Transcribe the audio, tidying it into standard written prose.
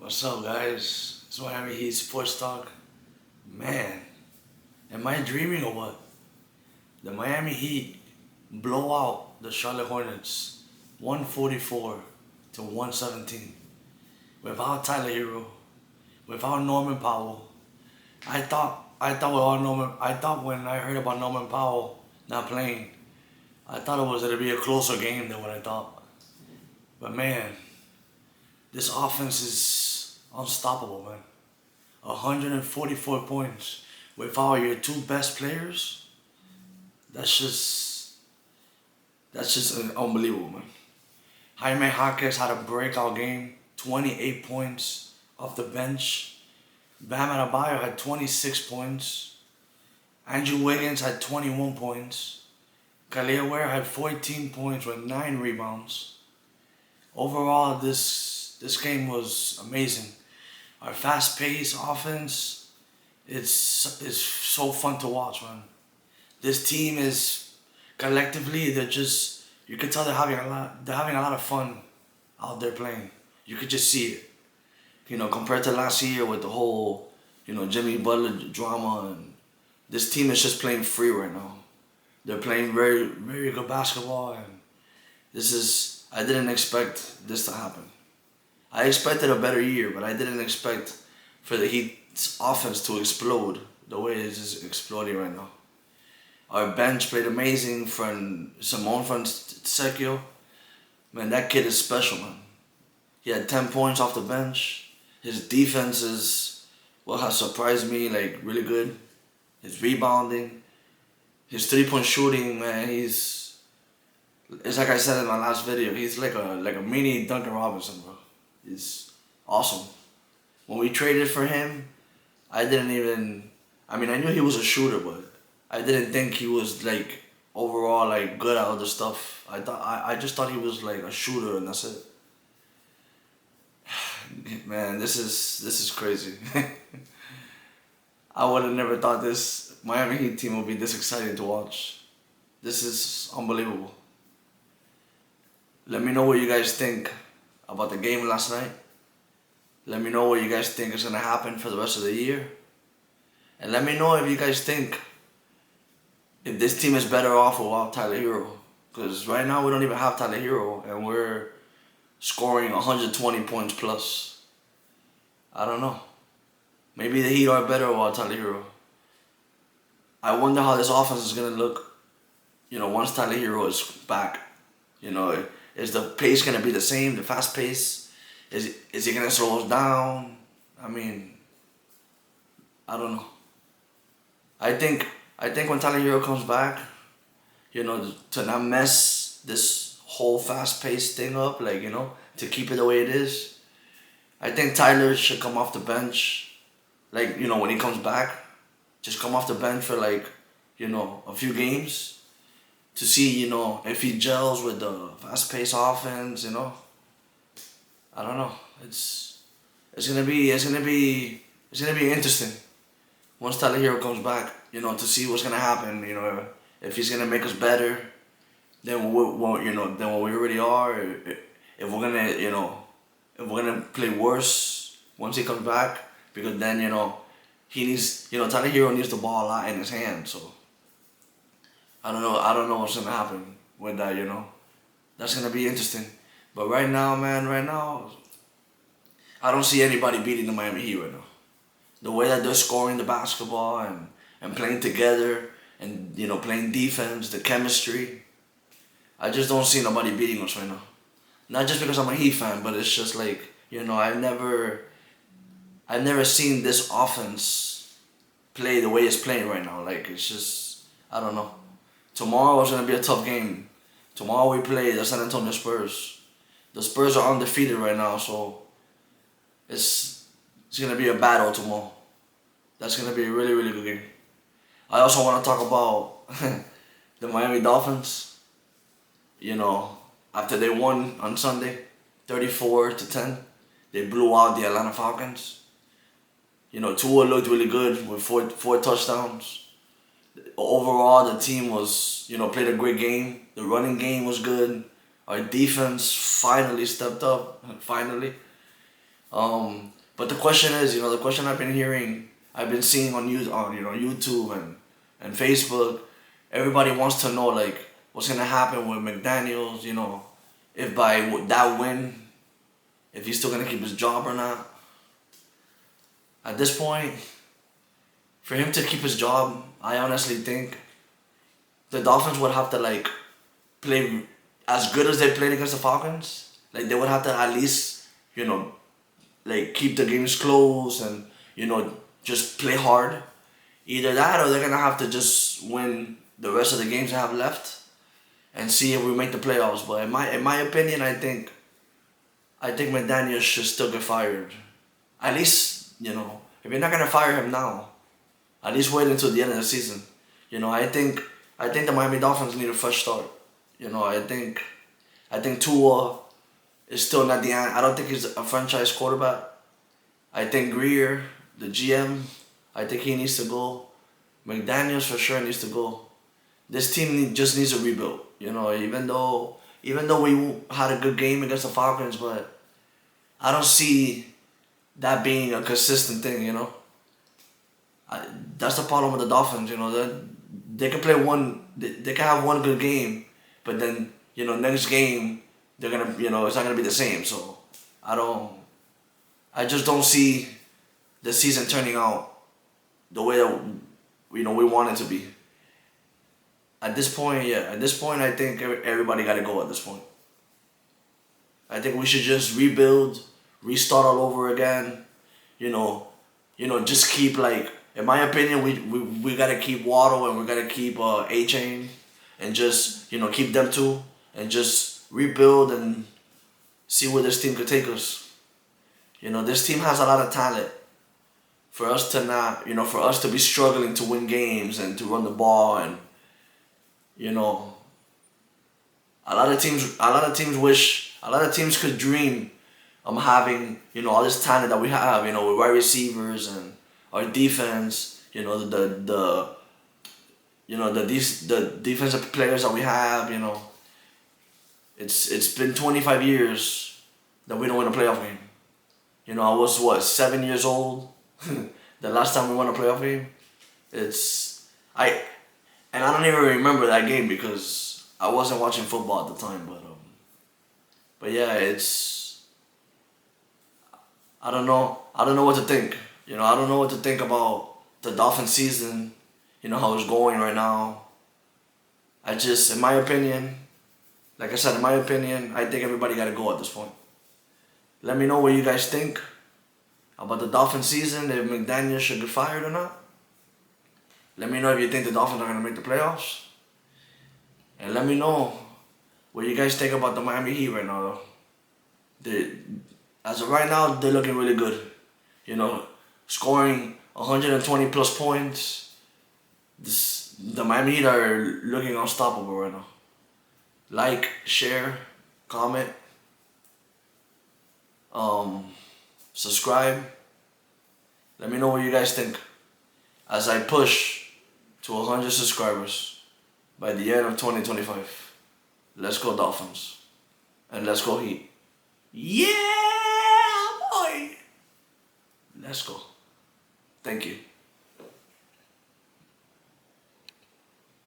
What's up, guys? It's Miami Heat Sports Talk. Man, am I dreaming or what? The Miami Heat blow out the Charlotte Hornets 144 to 117 without Tyler Hero, without Norman Powell. I thought when I heard about Norman Powell not playing, I thought it was gonna be a closer game than what I thought. But man, this offense is unstoppable, man. 144 points without your two best players. That's just unbelievable, man. Jaime Jaquez had a breakout game, 28 points off the bench. Bam Adebayo had 26 points. Andrew Wiggins had 21 points. Khalil Ware had 14 points with 9 rebounds. Overall, this game was amazing. Our fast-paced offense is so fun to watch, man. This team is collectively you can tell they're having a lot of fun out there playing. You could just see it. Compared to last year with the whole, Jimmy Butler drama, and this team is just playing free right now. They're playing very, very good basketball, and I didn't expect this to happen. I expected a better year, but I didn't expect for the Heat's offense to explode the way it is exploding right now. Our bench played amazing from Simone Fontecchio. Man, that kid is special, man. He had 10 points off the bench. His defense is what has surprised me, like really good. His rebounding, his 3-point shooting, man, it's like I said in my last video, he's like a mini Duncan Robinson, bro. He's awesome. When we traded for him, I knew he was a shooter, but I didn't think he was like overall like good at other stuff. I just thought he was like a shooter and that's it. Man, this is crazy. I would have never thought this Miami Heat team would be this exciting to watch. This is unbelievable. Let me know what you guys think about the game last night. Let me know what you guys think is going to happen for the rest of the year. And let me know if you guys think if this team is better off without Tyler Hero. Because right now we don't even have Tyler Hero and we're scoring 120 points plus. I don't know. Maybe the Heat are better without Tyler Hero. I wonder how this offense is going to look, once Tyler Hero is back. Is the pace going to be the same, the fast pace? Is he going to slow us down? I don't know. I think when Tyler Hero comes back, to not mess this whole fast-paced thing up, to keep it the way it is, I think Tyler should come off the bench, when he comes back, just come off the bench for a few games to see, if he gels with the fast-paced offense, I don't know. It's gonna be interesting once Tyler Hero comes back, to see what's gonna happen, if he's gonna make us better than what we already are, if we're gonna play worse once he comes back, because then he needs Tyler Hero needs the ball a lot in his hand, so I don't know what's gonna happen with that, that's gonna be interesting. But right now, I don't see anybody beating the Miami Heat right now. The way that they're scoring the basketball and playing together and playing defense, the chemistry, I just don't see nobody beating us right now. Not just because I'm a Heat fan, but it's just I've never seen this offense play the way it's playing right now. It's just, I don't know. Tomorrow is gonna be a tough game. Tomorrow we play the San Antonio Spurs. The Spurs are undefeated right now, so it's gonna be a battle tomorrow. That's gonna be a really, really good game. I also want to talk about the Miami Dolphins. After they won on Sunday, 34-10, they blew out the Atlanta Falcons. Tua looked really good with four touchdowns. Overall, the team was, played a great game. The running game was good. Our defense finally stepped up. Finally. But the question is, the question I've been seeing on YouTube and Facebook. Everybody wants to know like what's gonna happen with McDaniels. If by that win, if he's still gonna keep his job or not. At this point, for him to keep his job, I honestly think the Dolphins would have to like play as good as they played against the Falcons. Like they would have to at least, like keep the games close and just play hard. Either that or they're gonna have to just win the rest of the games they have left and see if we make the playoffs. But in my opinion, I think McDaniel should still get fired. At least if you're not gonna fire him now, at least wait until the end of the season. I think the Miami Dolphins need a fresh start. I think Tua is still not the end. I don't think he's a franchise quarterback. I think Greer, the GM, I think he needs to go. McDaniels for sure needs to go. This team just needs a rebuild. Even though we had a good game against the Falcons, but I don't see that being a consistent thing. That's the problem with the Dolphins. They can play they can have one good game, but then next game they're gonna it's not gonna be the same. So I just don't see the season turning out the way that we want it to be. At this point, yeah. At this point, I think everybody got to go. At this point, I think we should just rebuild, restart all over again. Just keep like, in my opinion, we gotta keep Waddle and we gotta keep A-Chain, and just keep them two and just rebuild and see where this team could take us. This team has a lot of talent. For us to not, for us to be struggling to win games and to run the ball, and a lot of teams could dream of having all this talent that we have, with wide receivers and our defense, the defensive players that we have, it's been 25 years that we don't win a playoff game. I was 7 years old the last time we won a playoff game. And I don't even remember that game because I wasn't watching football at the time. But yeah, I don't know. I don't know what to think. I don't know what to think about the Dolphin season. How it's going right now. In my opinion, like I said, I think everybody got to go at this point. Let me know what you guys think about the Dolphin season, if McDaniel should get fired or not. Let me know if you think the Dolphins are going to make the playoffs. And let me know what you guys think about the Miami Heat right now, though. As of right now, they're looking really good. Scoring 120 plus points. The Miami Heat are looking unstoppable right now. Like, share, comment, subscribe. Let me know what you guys think as I push to 100 subscribers by the end of 2025. Let's go Dolphins. And let's go Heat. Yeah, boy. Let's go. Thank you.